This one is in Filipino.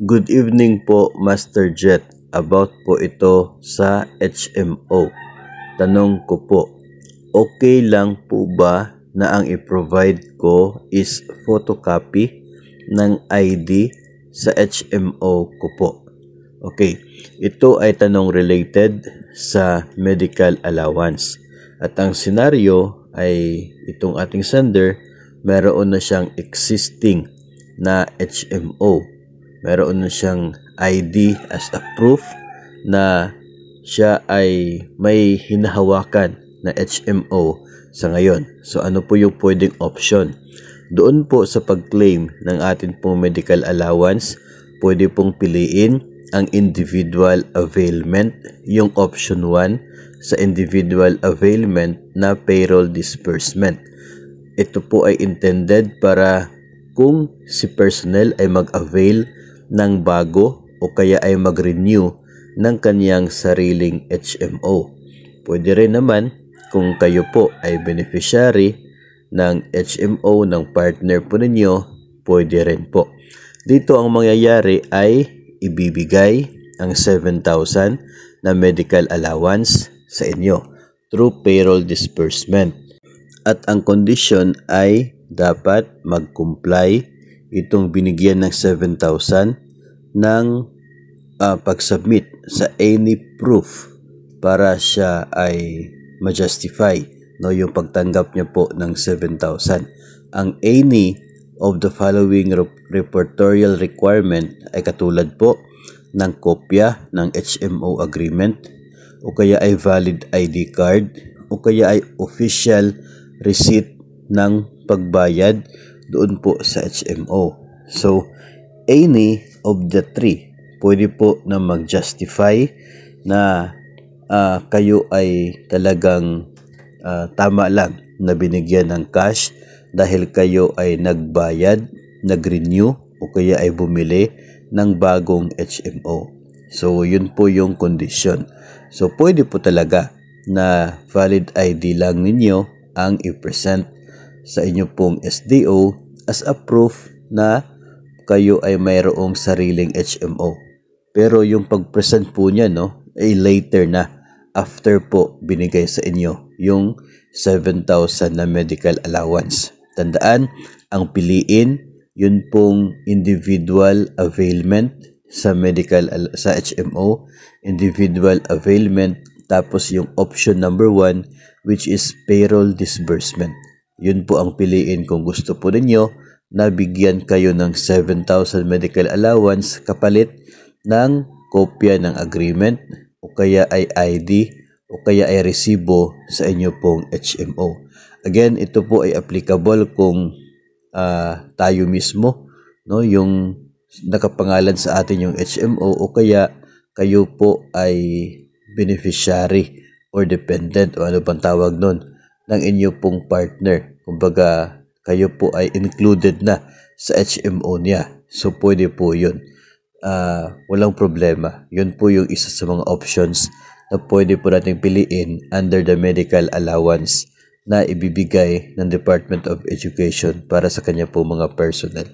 Good evening po, Master Jet. About po ito sa HMO. Tanong ko po, okay lang po ba na ang i-provide ko is photocopy ng ID sa HMO ko po? Okay, ito ay tanong related sa medical allowance. At ang senaryo ay itong ating sender, meron na siyang existing na HMO. Meron na siyang ID as a proof na siya ay may hinahawakan na HMO sa ngayon. So ano po yung pwedeng option? Doon po sa pag-claim ng atin pong medical allowance, pwede pong piliin ang individual availment, yung option 1 sa individual availment na payroll disbursement. Ito po ay intended para kung si personnel ay mag-avail ng bago o kaya ay mag-renew ng kanyang sariling HMO. Pwede rin naman kung kayo po ay beneficiary ng HMO ng partner po ninyo, pwede rin po. Dito ang mangyayari ay ibibigay ang 7,000 na medical allowance sa inyo through payroll disbursement. At ang condition ay dapat mag-comply itong binigyan ng 7,000 ng pag-submit sa any proof para siya ay ma-justify yung pagtanggap niya po ng 7,000. Ang any of the following reportorial requirement ay katulad po ng kopya ng HMO agreement o kaya ay valid ID card o kaya ay official receipt ng pagbayad doon po sa HMO. So, any of the three, pwede po na mag-justify na kayo ay talagang tama lang na binigyan ng cash dahil kayo ay nagbayad, nag-renew o kaya ay bumili ng bagong HMO. So, yun po yung condition. So, pwede po talaga na valid ID lang ninyo ang i-present sa inyo pong SDO as a proof na kayo ay mayroong sariling HMO. Pero yung pag-present po niya ay later na after po binigay sa inyo yung 7,000 na medical allowance. Tandaan, ang piliin yun pong individual availment sa sa HMO, individual availment, tapos yung option number 1 which is payroll disbursement. Yun po ang piliin kung gusto po ninyo na bigyan kayo ng 7,000 medical allowance kapalit ng kopya ng agreement o kaya ay ID o kaya ay resibo sa inyo pong HMO. Again, ito po ay applicable kung tayo mismo yung nakapangalan sa atin yung HMO o kaya kayo po ay beneficiary or dependent o ano bang tawag nun ng inyo pong partner. Kumbaga, kayo po ay included na sa HMO niya. So, pwede po yun. Walang problema. Yun po yung isa sa mga options na pwede po natin piliin under the medical allowance na ibibigay ng Department of Education para sa kanya po mga personnel.